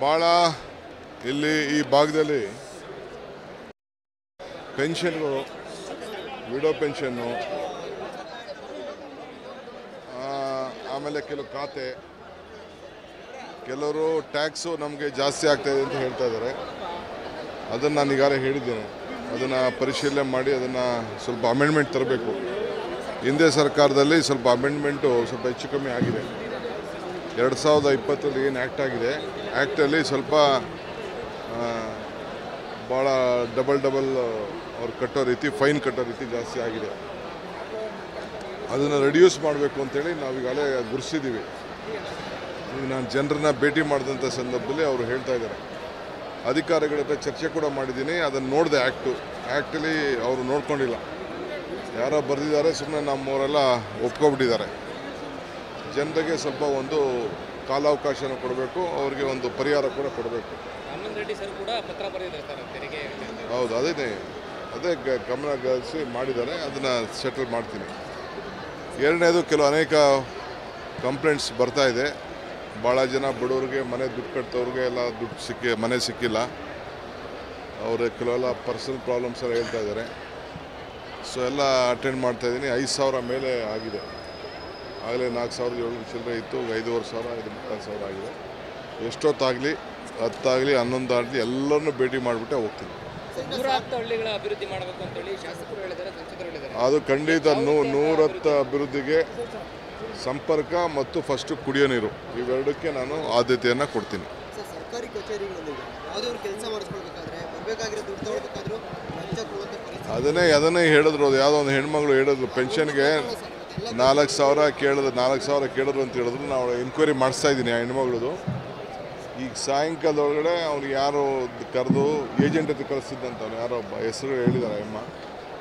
ಭಾಳ ಇಲ್ಲಿ ಈ ಭಾಗದಲ್ಲಿ ಪೆನ್ಷನ್ಗಳು, ವಿಡೋ ಪೆನ್ಷನ್ನು, ಆಮೇಲೆ ಕೆಲವು ಖಾತೆ, ಕೆಲವರು ಟ್ಯಾಕ್ಸು ನಮಗೆ ಜಾಸ್ತಿ ಆಗ್ತಾಯಿದೆ ಅಂತ ಹೇಳ್ತಾ ಇದ್ದಾರೆ. ಅದನ್ನು ನಾನು ಈಗಾಗಲೇ ಹೇಳಿದ್ದೇನೆ. ಅದನ್ನು ಪರಿಶೀಲನೆ ಮಾಡಿ ಅದನ್ನು ಸ್ವಲ್ಪ ಅಮೆಂಡ್ಮೆಂಟ್ ತರಬೇಕು. ಹಿಂದೆ ಸರ್ಕಾರದಲ್ಲಿ ಸ್ವಲ್ಪ ಅಮೆಂಡ್ಮೆಂಟು ಸ್ವಲ್ಪ ಹೆಚ್ಚು ಕಮ್ಮಿ ಆಗಿದೆ. 2020 ಏನು ಆ್ಯಕ್ಟ್ ಆಗಿದೆ, ಆ್ಯಕ್ಟಲ್ಲಿ ಸ್ವಲ್ಪ ಭಾಳ ಡಬಲ್ ಅವ್ರು ಕಟ್ಟೋ ರೀತಿ, ಫೈನ್ ಕಟ್ಟೋ ರೀತಿ ಜಾಸ್ತಿ ಆಗಿದೆ. ಅದನ್ನು ರೆಡ್ಯೂಸ್ ಮಾಡಬೇಕು ಅಂತೇಳಿ ನಾವು ಈಗಾಗಲೇ ಗುರುತಿಸಿದ್ದೀವಿ. ಈಗ ನಾನು ಜನರನ್ನ ಭೇಟಿ ಮಾಡಿದಂಥ ಸಂದರ್ಭದಲ್ಲಿ ಅವರು ಹೇಳ್ತಾ ಇದ್ದಾರೆ. ಅಧಿಕಾರಿಗಳ ಜೊತೆ ಚರ್ಚೆ ಕೂಡ ಮಾಡಿದ್ದೀನಿ. ಅದನ್ನು ನೋಡಿದೆ. ಆ್ಯಕ್ಟಲ್ಲಿ ಅವರು ನೋಡ್ಕೊಂಡಿಲ್ಲ. ಯಾರೋ ಬರೆದಿದ್ದಾರೆ, ಸುಮ್ಮನೆ ನಮ್ಮವರೆಲ್ಲ ಒಪ್ಕೊಬಿಟ್ಟಿದ್ದಾರೆ. ಜನರಿಗೆ ಸ್ವಲ್ಪ ಒಂದು ಕಾಲಾವಕಾಶನ ಕೊಡಬೇಕು, ಅವರಿಗೆ ಒಂದು ಪರಿಹಾರ ಕೂಡ ಕೊಡಬೇಕು. ಹೌದು, ಅದೇ ಗಮನಹರಿಸಿ ಮಾಡಿದ್ದಾರೆ. ಅದನ್ನು ಸೆಟಲ್ ಮಾಡ್ತೀನಿ. ಎರಡನೇದು, ಅನೇಕ ಕಂಪ್ಲೇಂಟ್ಸ್ ಬರ್ತಾ ಇದೆ. ಭಾಳ ಜನ ಬಡವರಿಗೆ, ಮನೆ ದುಡ್ಡು ಕಟ್ಟೋರಿಗೆ ಎಲ್ಲ ದುಡ್ಡು ಮನೆ ಸಿಕ್ಕಿಲ್ಲ. ಅವರು ಕೆಲವೆಲ್ಲ ಪರ್ಸನಲ್ ಪ್ರಾಬ್ಲಮ್ಸ್ ಎಲ್ಲ ಹೇಳ್ತಾ ಇದ್ದಾರೆ. ಸೊ ಎಲ್ಲ ಅಟೆಂಡ್ ಮಾಡ್ತಾಯಿದ್ದೀನಿ. 5,000 ಮೇಲೆ ಆಗಿದೆ. ಆಗಲೇ 4,700 ಚಿಲ್ಲರೆ ಇತ್ತು. 5,500, 5,000 ಆಗಿದೆ. ಎಷ್ಟೊತ್ತಾಗಲಿ, 10 ಆಗಲಿ, 11 ಆಗಲಿ, ಎಲ್ಲರನ್ನೂ ಭೇಟಿ ಮಾಡಿಬಿಟ್ಟೆ ಹೋಗ್ತೀನಿ. ಅದು ಖಂಡಿತ 110 ಅಭಿವೃದ್ಧಿಗೆ ಸಂಪರ್ಕ ಮತ್ತು ಫಸ್ಟು ಕುಡಿಯೋ ನೀರು, ಇವೆರಡಕ್ಕೆ ನಾನು ಆದ್ಯತೆಯನ್ನು ಕೊಡ್ತೀನಿ. ಸರ್ಕಾರಿ ಕಚೇರಿಗಳಲ್ಲಿ ಯಾವುದೇ ಒಂದು ಕೆಲಸ ಮಾಡಿಸ್ಕೊಳ್ಬೇಕಾದ್ರೆ ಬರಬೇಕಾಗಿರೋ ದುಡ್ಡು ತಗೊಳ್ಬೇಕಾದ್ರೂ ಅದನ್ನೇ ಹೇಳಿದ್ರು. ಅದು ಯಾವುದೋ ಒಂದು ಹೆಣ್ಮಗಳು ಹೇಳಿದ್ರು, ಪೆನ್ಷನ್ಗೆ 4,000 ಕೇಳಿದ್ರು ಅಂತ ಹೇಳಿದ್ರು. ನಾವು ಎನ್ಕ್ವೈರಿ ಮಾಡಿಸ್ತಾ ಇದ್ದೀನಿ ಆ ಹೆಣ್ಮಗಳದು. ಈಗ ಸಾಯಂಕಾಲದೊಳಗಡೆ ಅವ್ನು ಯಾರು ಕರೆದು ಏಜೆಂಟ್ ಹತ್ರ ಕಳಿಸಿದ್ದಂತ ಅವ್ನು ಯಾರೋ ಹೆಸರು ಹೇಳಿದ್ದಾರೆ ಅಮ್ಮ.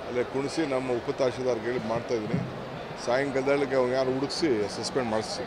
ಅಲ್ಲೇ ಕುಣಿಸಿ ನಮ್ಮ ಉಪ ತಹಶೀಲ್ದಾರ್ಗೆ ಹೇಳಿ ಮಾಡ್ತಾಯಿದ್ದೀನಿ. ಸಾಯಂಕಾಲದೊಳಗೆ ಅವ್ನು ಯಾರು ಹುಡುಕಿಸಿ ಸಸ್ಪೆಂಡ್ ಮಾಡಿಸಿ.